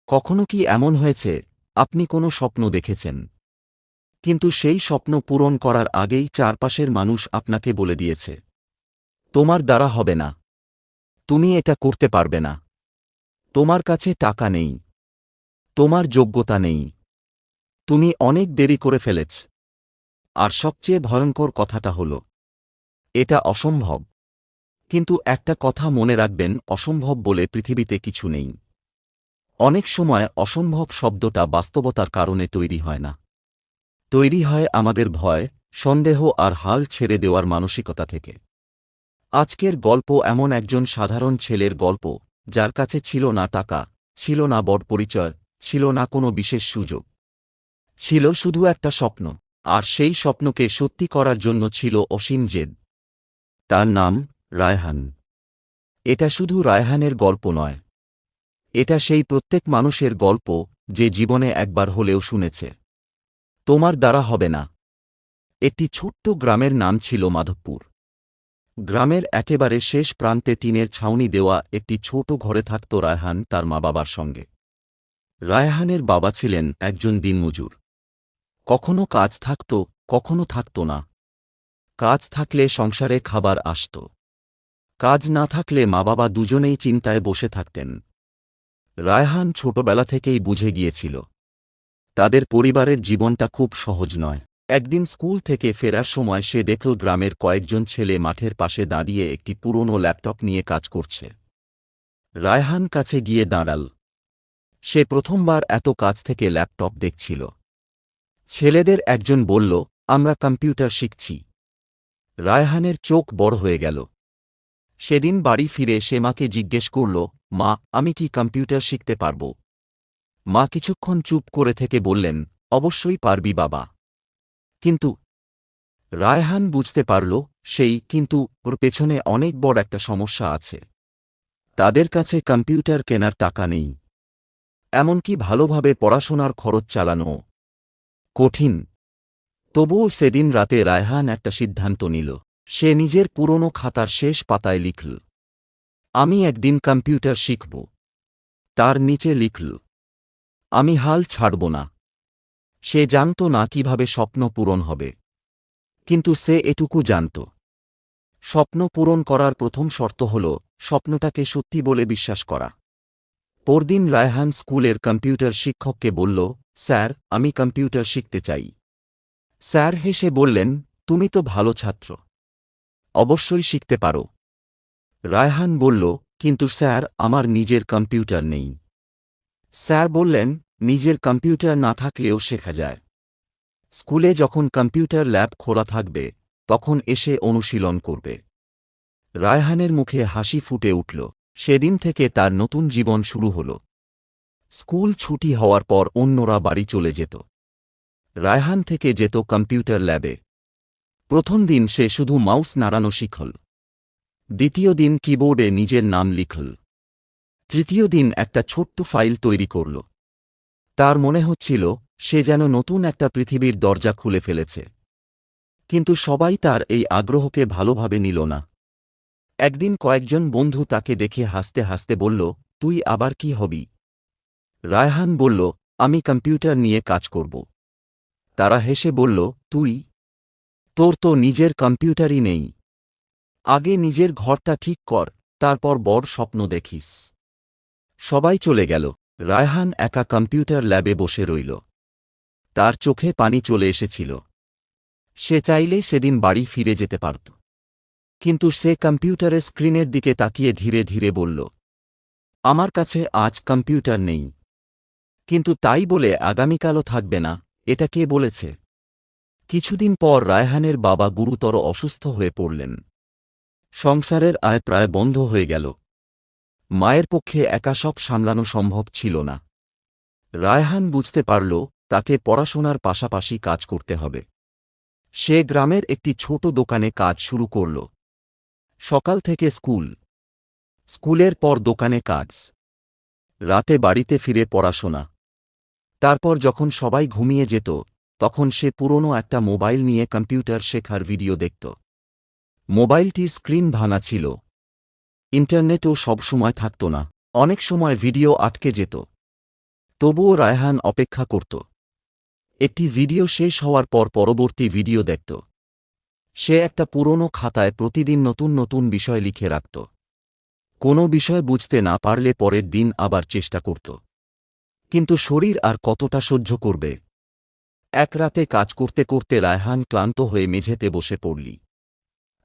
কখনো কি এমন হয়েছে আপনি কোনো স্বপ্ন দেখেছেন, কিন্তু সেই স্বপ্ন পূরণ করার আগেই চারপাশের মানুষ আপনাকে বলে দিয়েছে তোমার দ্বারা হবে না, তুমি এটা করতে পারবে না, তোমার কাছে টাকা নেই, তোমার যোগ্যতা নেই, তুমি অনেক দেরি করে ফেলেছ। আর সবচেয়ে ভয়ঙ্কর কথাটা হল এটা অসম্ভব। কিন্তু একটা কথা মনে রাখবেন, অসম্ভব বলে পৃথিবীতে কিছু নেই। অনেক সময় অসম্ভব শব্দটা বাস্তবতার কারণে তৈরি হয় না, তৈরি হয় আমাদের ভয়, সন্দেহ আর হাল ছেড়ে দেওয়ার মানসিকতা থেকে। আজকের গল্প এমন একজন সাধারণ ছেলের গল্প, যার কাছে ছিল না টাকা, ছিল না বড় পরিচয়, ছিল না কোনো বিশেষ সুযোগ, ছিল শুধু একটা স্বপ্ন। আর সেই স্বপ্নকে সত্যি করার জন্য ছিল অসীম জেদ। তার নাম রায়হান। এটা শুধু রায়হানের গল্প নয়, এটা সেই প্রত্যেক মানুষের গল্প যে জীবনে একবার হলেও শুনেছে তোমার দ্বারা হবে না। একটি ছোট্ট গ্রামের নাম ছিল মাধবপুর। গ্রামের একেবারে শেষ প্রান্তে টিনের ছাউনি দেওয়া একটি ছোট ঘরে থাকত রায়হান তার মা বাবার সঙ্গে। রায়হানের বাবা ছিলেন একজন দিনমজুর। কখনো কাজ থাকত, কখনো থাকত না। কাজ থাকলে সংসারে খাবার আসত, কাজ না থাকলে মা বাবা দুজনেই চিন্তায় বসে থাকতেন। রায়হান ছোটবেলা থেকেই বুঝে গিয়েছিল তাদের পরিবারের জীবনটা খুব সহজ নয়। একদিন স্কুল থেকে ফেরার সময় সে দেখল গ্রামের কয়েকজন ছেলে মাঠের পাশে দাঁড়িয়ে একটি পুরনো ল্যাপটপ নিয়ে কাজ করছে। রায়হান কাছে গিয়ে দাঁড়াল। সে প্রথমবার এত কাছ থেকে ল্যাপটপ দেখছিল। ছেলেদের একজন বলল, আমরা কম্পিউটার শিখছি। রায়হানের চোখ বড় হয়ে গেল। সেদিন বাড়ি ফিরে সে মাকে জিজ্ঞেস করল, মা, আমি কি কম্পিউটার শিখতে পারব? মা কিছুক্ষণ চুপ করে থেকে বললেন, অবশ্যই পারবি বাবা। কিন্তু রায়হান বুঝতে পারল, সেই কিন্তু ওর পেছনে অনেক বড় একটা সমস্যা আছে। তাদের কাছে কম্পিউটার কেনার টাকা নেই, এমনকি ভালোভাবে পড়াশোনার খরচ চালানো কঠিন। তবুও সেদিন রাতে রায়হান একটা সিদ্ধান্ত নিল। সে নিজের পুরনো খাতার শেষ পাতায় লিখল, আমি একদিন কম্পিউটার শিখব। তার নিচে লিখল, আমি হাল ছাড়ব না। সে জানত না কিভাবে স্বপ্ন পূরণ হবে, কিন্তু সে এটুকু জানত, স্বপ্ন পূরণ করার প্রথম শর্ত হল স্বপ্নটাকে সত্যি বলে বিশ্বাস করা। পরদিন রায়হান স্কুলের কম্পিউটার শিক্ষককে বলল, স্যার, আমি কম্পিউটার শিখতে চাই। স্যার হেসে বললেন, তুমি তো ভালো ছাত্র, অবশ্যই শিখতে পারো। রায়হান বলল, কিন্তু স্যার, আমার নিজের কম্পিউটার নেই। স্যার বললেন, নিজের কম্পিউটার না থাকলেও শেখা যায়। স্কুলে যখন কম্পিউটার ল্যাব খোলা থাকবে তখন এসে অনুশীলন করবে। রায়হানের মুখে হাসি ফুটে উঠল। সেদিন থেকে তার নতুন জীবন শুরু হল। স্কুল ছুটি হওয়ার পর অন্যরা বাড়ি চলে যেত, রায়হান থেকে যেত কম্পিউটার ল্যাবে। প্রথম দিন সে শুধু মাউস নাড়ানো শিখল, দ্বিতীয় দিন কিবোর্ডে নিজের নাম লিখল, তৃতীয় দিন একটা ছোট্ট ফাইল তৈরি করল। তার মনে হচ্ছিল সে যেন নতুন একটা পৃথিবীর দরজা খুলে ফেলেছে। কিন্তু সবাই তার এই আগ্রহকে ভালোভাবে নিল না। একদিন কয়েকজন বন্ধু তাকে দেখে হাসতে হাসতে বলল, তুই আবার কি হবি? রায়হান বলল, আমি কম্পিউটার নিয়ে কাজ করব। তারা হেসে বলল, তুই? তোর তো নিজের কম্পিউটারই নেই। আগে নিজের ঘরটা ঠিক কর, তারপর বড় স্বপ্ন দেখিস। সবাই চলে গেল। রায়হান একা কম্পিউটার ল্যাবে বসে রইল। তার চোখে পানি চলে এসেছিল। সে চাইলেই সেদিন বাড়ি ফিরে যেতে পারত, কিন্তু সে কম্পিউটারের স্ক্রিনের দিকে তাকিয়ে ধীরে ধীরে বলল, আমার কাছে আজ কম্পিউটার নেই, কিন্তু তাই বলে আগামীকালও থাকবে না, এটা কে বলেছে? কিছুদিন পর রায়হানের বাবা গুরুতর অসুস্থ হয়ে পড়লেন। সংসারের আয় প্রায় বন্ধ হয়ে গেল। মায়ের পক্ষে একা সব সামলানো সম্ভব ছিল না। রায়হান বুঝতে পারল তাকে পড়াশোনার পাশাপাশি কাজ করতে হবে। সে গ্রামের একটি ছোট দোকানে কাজ শুরু করল। সকাল থেকে স্কুল, স্কুলের পর দোকানে কাজ, রাতে বাড়িতে ফিরে পড়াশোনা। তারপর যখন সবাই ঘুমিয়ে যেত তখন সে পুরনো একটা মোবাইল নিয়ে কম্পিউটার শেখার ভিডিও দেখত। মোবাইলটির স্ক্রিন ভাঙা ছিল, ইন্টারনেটও সবসময় থাকত না, অনেক সময় ভিডিও আটকে যেত। তবুও রায়হান অপেক্ষা করত। একটি ভিডিও শেষ হওয়ার পর পরবর্তী ভিডিও দেখত। সে একটা পুরনো খাতায় প্রতিদিন নতুন নতুন বিষয় লিখে রাখত। কোনো বিষয় বুঝতে না পারলে পরের দিন আবার চেষ্টা করত। কিন্তু শরীর আর কতটা সহ্য করবে। এক রাতে কাজ করতে করতে রায়হান ক্লান্ত হয়ে মেঝেতে বসে পড়ল।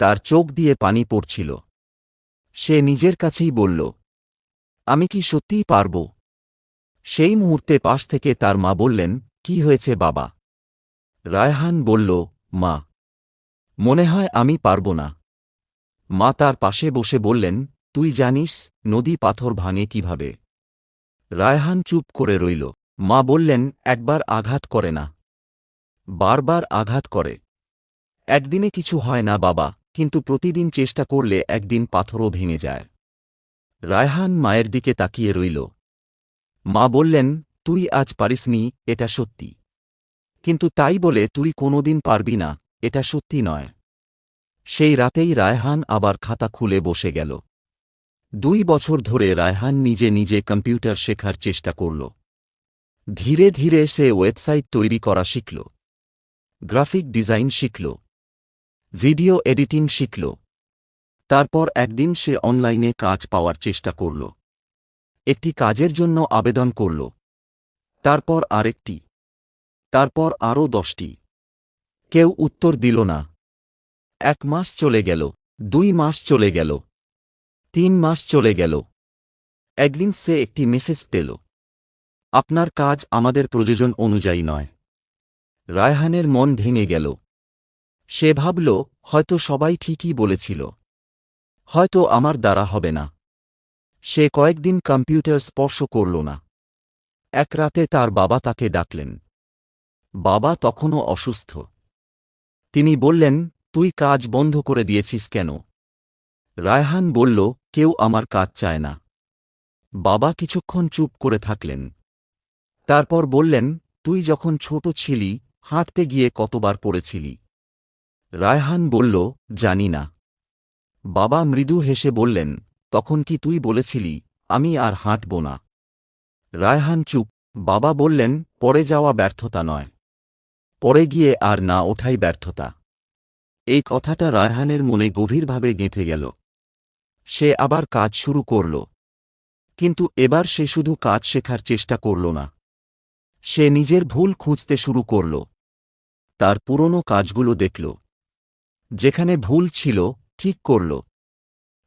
তার চোখ দিয়ে পানি পড়ছিল। সে নিজের কাছেই বলল, আমি কি সত্যিই পারব? সেই মুহূর্তে পাশ থেকে তার মা বললেন, কি হয়েছে বাবা? রায়হান বলল, মা, মনে হয় আমি পারব না। মা তার পাশে বসে বললেন, তুই জানিস নদী পাথর ভাঙে কিভাবে? রায়হান চুপ করে রইল। মা বললেন, একবার আঘাত করে না, বারবার আঘাত করে। একদিনে কিছু হয় না বাবা, কিন্তু প্রতিদিন চেষ্টা করলে একদিন পাথরও ভেঙে যায়। রায়হান মায়ের দিকে তাকিয়ে রইল। মা বললেন, তুই আজ পারিসনি, এটা সত্যি। কিন্তু তাই বলে তুই কোনোদিন পারবি না, এটা সত্যি নয়। সেই রাতেই রায়হান আবার খাতা খুলে বসে গেল। 2 বছর ধরে রায়হান নিজে নিজে কম্পিউটার শেখার চেষ্টা করল। ধীরে ধীরে সে ওয়েবসাইট তৈরি করা শিখল, গ্রাফিক ডিজাইন শিখল, ভিডিও এডিটিং শিখল। তারপর একদিন সে অনলাইনে কাজ পাওয়ার চেষ্টা করল। একটি কাজের জন্য আবেদন করল, তারপর আরেকটি, তারপর আরও 10টি। কেউ উত্তর দিল না। 1 মাস চলে গেল, 2 মাস চলে গেল, 3 মাস চলে গেল। একদিন সে একটি মেসেজ পেল, আপনার কাজ আমাদের প্রয়োজন অনুযায়ী নয়। রায়হানের মন ভেঙে গেল। সে ভাবল, হয়তো সবাই ঠিকই বলেছিল, হয়তো আমার দ্বারা হবে না। সে কয়েকদিন কম্পিউটার স্পর্শ করল না। এক রাতে তার বাবা তাকে ডাকলেন। বাবা তখনও অসুস্থ। তিনি বললেন, তুই কাজ বন্ধ করে দিয়েছিস কেন? রায়হান বলল, কেউ আমার কাজ চায় না। বাবা কিছুক্ষণ চুপ করে থাকলেন। তারপর বললেন, তুই যখন ছোট ছিলি হাঁটতে গিয়ে কতবার পড়েছিলি? রায়হান বলল, জানি না। বাবা মৃদু হেসে বললেন, তখন কি তুই বলেছিলি, আমি আর হাঁটব না? রায়হান চুপ। বাবা বললেন, পড়ে যাওয়া ব্যর্থতা নয়, পড়ে গিয়ে আর না ওঠাই ব্যর্থতা। এই কথাটা রায়হানের মনে গভীরভাবে গেঁথে গেল। সে আবার কাজ শুরু করল। কিন্তু এবার সে শুধু কাজ শেখার চেষ্টা করল না, সে নিজের ভুল খুঁজতে শুরু করল। তার পুরনো কাজগুলো দেখল। যেখানে ভুল ছিল ঠিক করল।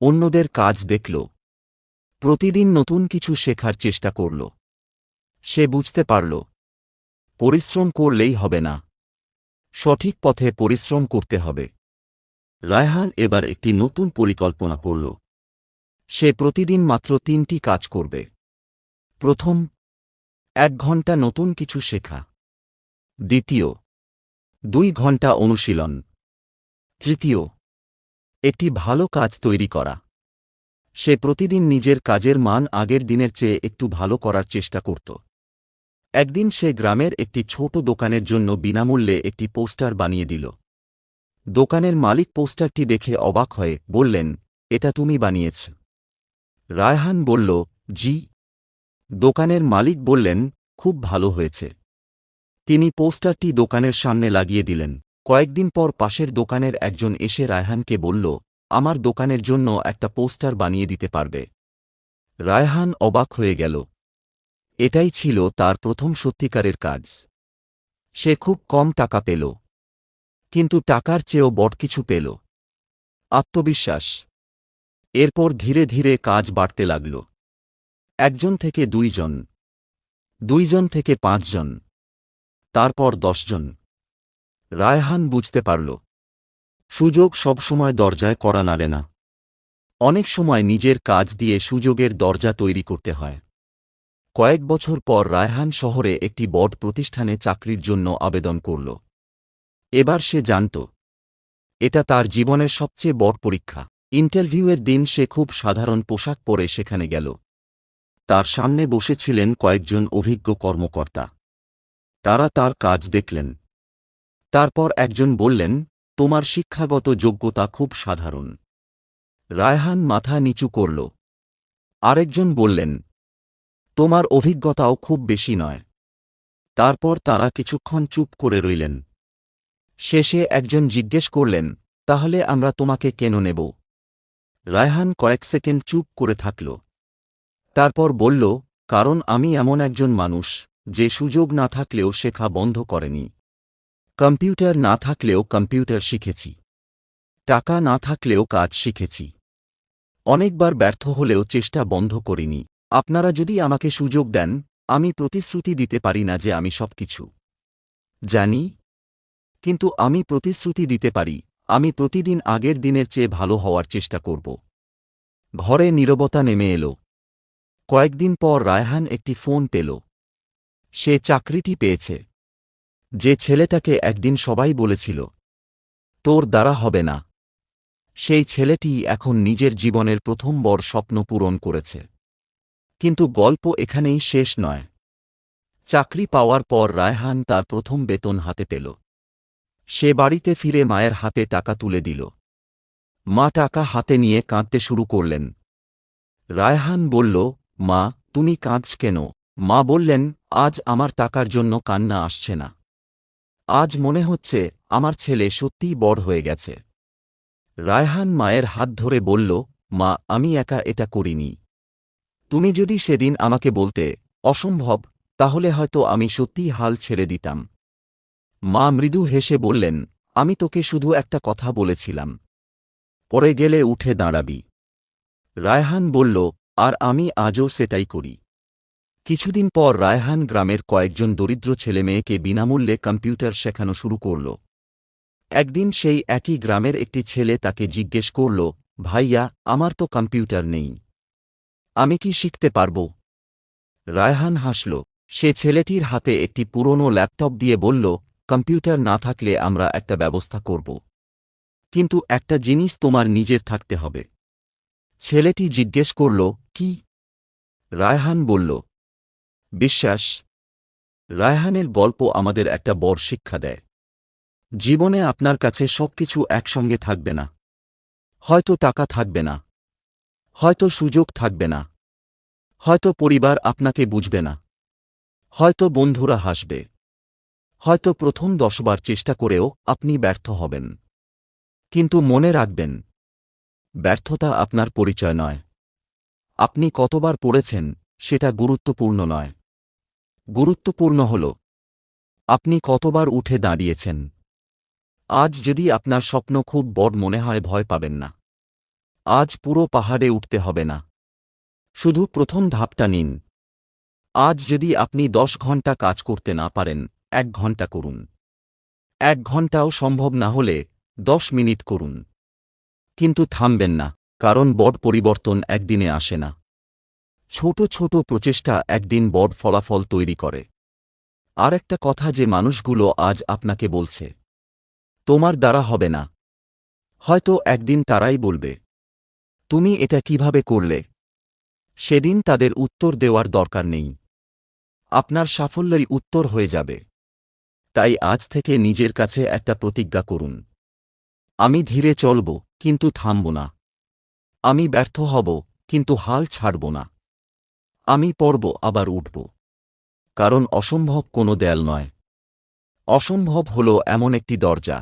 অন্যদের কাজ দেখল। প্রতিদিন নতুন কিছু শেখার চেষ্টা করল। সে বুঝতে পারল, পরিশ্রম করলেই হবে না, সঠিক পথে পরিশ্রম করতে হবে। রায়হান এবার একটি নতুন পরিকল্পনা করল। সে প্রতিদিন মাত্র 3টি কাজ করবে। প্রথম, 1 ঘন্টা নতুন কিছু শেখা। দ্বিতীয়, 2 ঘন্টা অনুশীলন। তৃতীয়, একটি ভালো কাজ তৈরি করা। সে প্রতিদিন নিজের কাজের মান আগের দিনের চেয়ে একটু ভালো করার চেষ্টা করত। একদিন সে গ্রামের একটি ছোট দোকানের জন্য বিনামূল্যে একটি পোস্টার বানিয়ে দিল। দোকানের মালিক পোস্টারটি দেখে অবাক হয়ে বললেন, এটা তুমি বানিয়েছ? রায়হান বলল, জি। দোকানের মালিক বললেন, খুব ভালো হয়েছে। তিনি পোস্টারটি দোকানের সামনে লাগিয়ে দিলেন। কয়েকদিন পর পাশের দোকানের একজন এসে রায়হানকে বলল, আমার দোকানের জন্য একটা পোস্টার বানিয়ে দিতে পারবে? রায়হান অবাক হয়ে গেল। এটাই ছিল তার প্রথম সত্যিকারের কাজ। সে খুব কম টাকা পেল, কিন্তু টাকার চেয়েও বড় কিছু পেল, আত্মবিশ্বাস। এরপর ধীরে ধীরে কাজ বাড়তে লাগল। 1 জন থেকে 2 জন, 2 জন থেকে 5 জন, তারপর 10 জন। রায়হান বুঝতে পারল, সুযোগ সবসময় দরজায় কড়া নাড়ে না। অনেক সময় নিজের কাজ দিয়ে সুযোগের দরজা তৈরি করতে হয়। কয়েক বছর পর রায়হান শহরে একটি বড় প্রতিষ্ঠানে চাকরির জন্য আবেদন করল। এবার সে জানত, এটা তার জীবনের সবচেয়ে বড় পরীক্ষা। ইন্টারভিউয়ের দিন সে খুব সাধারণ পোশাক পরে সেখানে গেল। তার সামনে বসেছিলেন কয়েকজন অভিজ্ঞ কর্মকর্তা। তারা তার কাজ দেখলেন। তারপর একজন বললেন, তোমার শিক্ষাগত যোগ্যতা খুব সাধারণ। রায়হান মাথা নিচু করল। আরেকজন বললেন, তোমার অভিজ্ঞতাও খুব বেশি নয়। তারপর তারা কিছুক্ষণ চুপ করে রইলেন। শেষে একজন জিজ্ঞেস করলেন, তাহলে আমরা তোমাকে কেন নেব? রায়হান কয়েক সেকেন্ড চুপ করে থাকল। তারপর বলল, কারণ আমি এমন একজন মানুষ যে সুযোগ না থাকলেও শেখা বন্ধ করেনি। কম্পিউটার না থাকলেও কম্পিউটার শিখেছি। টাকা না থাকলেও কাজ শিখেছি। অনেকবার ব্যর্থ হলেও চেষ্টা বন্ধ করিনি। আপনারা যদি আমাকে সুযোগ দেন, আমি প্রতিশ্রুতি দিতে পারি না যে আমি সবকিছু জানি, কিন্তু আমি প্রতিশ্রুতি দিতে পারি আমি প্রতিদিন আগের দিনের চেয়ে ভালো হওয়ার চেষ্টা করব। ঘরে নীরবতা নেমে এল। কয়েকদিন পর রায়হান একটি ফোন পেল। সে চাকরিটি পেয়েছে। যে ছেলেটাকে একদিন সবাই বলেছিল, তোর দ্বারা হবে না, সেই ছেলেটি এখন নিজের জীবনের প্রথম বড় স্বপ্ন পূরণ করেছে। কিন্তু গল্প এখানেই শেষ নয়। চাকরি পাওয়ার পর রায়হান তার প্রথম বেতন হাতে পেল। সে বাড়িতে ফিরে মায়ের হাতে টাকা তুলে দিল। মা টাকা হাতে নিয়ে কাঁদতে শুরু করলেন। রায়হান বলল, মা, তুমি কাঁদছ কেন? মা বললেন, আজ আমার টাকার জন্য কান্না আসছে না। আজ মনে হচ্ছে আমার ছেলে সত্যিই বড় হয়ে গেছে। রায়হান মায়ের হাত ধরে বলল, মা, আমি একা এটা করিনি। তুমি যদি সেদিন আমাকে বলতে অসম্ভব, তাহলে হয়তো আমি সত্যিই হাল ছেড়ে দিতাম। মা মৃদু হেসে বললেন, আমি তোকে শুধু একটা কথা বলেছিলাম, পরে গেলে উঠে দাঁড়াবি। রায়হান বলল, আর আমি আজও সেটাই করি। কিছুদিন পর রায়হান গ্রামের কয়েকজন দরিদ্র ছেলেমেয়েকে বিনামূল্যে কম্পিউটার শেখানো শুরু করল। একদিন সেই একই গ্রামের একটি ছেলে তাকে জিজ্ঞেস করল, ভাইয়া, আমার তো কম্পিউটার নেই, আমি কি শিখতে পারব? রায়হান হাসল। সে ছেলেটির হাতে একটি পুরনো ল্যাপটপ দিয়ে বলল, কম্পিউটার না থাকলে আমরা একটা ব্যবস্থা করব, কিন্তু একটা জিনিস তোমার নিজের থাকতে হবে। ছেলেটি জিজ্ঞেস করল, কি? রায়হান বলল, বিশ্বাস। রায়হানের গল্প আমাদের একটা বড় শিক্ষা দেয়। জীবনে আপনার কাছে সবকিছু একসঙ্গে থাকবে না। হয়তো টাকা থাকবে না, হয়তো সুযোগ থাকবে না, হয়তো পরিবার আপনাকে বুঝবে না, হয়তো বন্ধুরা হাসবে, হয়তো প্রথম 10 বার চেষ্টা করেও আপনি ব্যর্থ হবেন। কিন্তু মনে রাখবেন, ব্যর্থতা আপনার পরিচয় নয়। আপনি কতবার পড়েছেন সেটা গুরুত্বপূর্ণ নয়। গুরুত্বপূর্ণ হল আপনি কতবার উঠে দাঁড়িয়েছেন। আজ যদি আপনার স্বপ্ন খুব বড় মনে হয়, ভয় পাবেন না। আজ পুরো পাহাড়ে উঠতে হবে না, শুধু প্রথম ধাপটা নিন। আজ যদি আপনি 10 ঘন্টা কাজ করতে না পারেন, 1 ঘন্টা করুন। 1 ঘন্টাও সম্ভব না হলে 10 মিনিট করুন। কিন্তু থামবেন না, কারণ বড় পরিবর্তন একদিনে আসে না। ছোট ছোট প্রচেষ্টা একদিন বড় ফলাফল তৈরি করে। আর একটা কথা যে মানুষগুলো আজ আপনাকে বলছে, তোমার দ্বারা হবে না, হয়তো একদিন তারাই বলবে, তুমি এটা কিভাবে করলে? সেদিন তাদের উত্তর দেওয়ার দরকার নেই। আপনার সাফল্যেরই উত্তর হয়ে যাবে। তাই আজ থেকে নিজের কাছে একটা প্রতিজ্ঞা করুন, আমি ধীরে চলব, কিন্তু থামব না। আমি ব্যর্থ হব, কিন্তু হাল ছাড়ব না। আমি পড়ব, আবার উঠব। কারণ অসম্ভব কোনো দেয়াল নয়। অসম্ভব হল এমন একটি দরজা,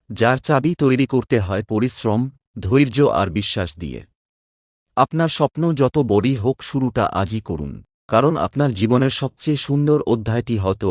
যার চাবি তৈরি করতে হয় পরিশ্রম, ধৈর্য আর বিশ্বাস দিয়ে। আপনার স্বপ্ন যত বড়ই হোক, শুরুটা আজই করুন। কারণ আপনার জীবনের সবচেয়ে সুন্দর অধ্যায়টি হয়তো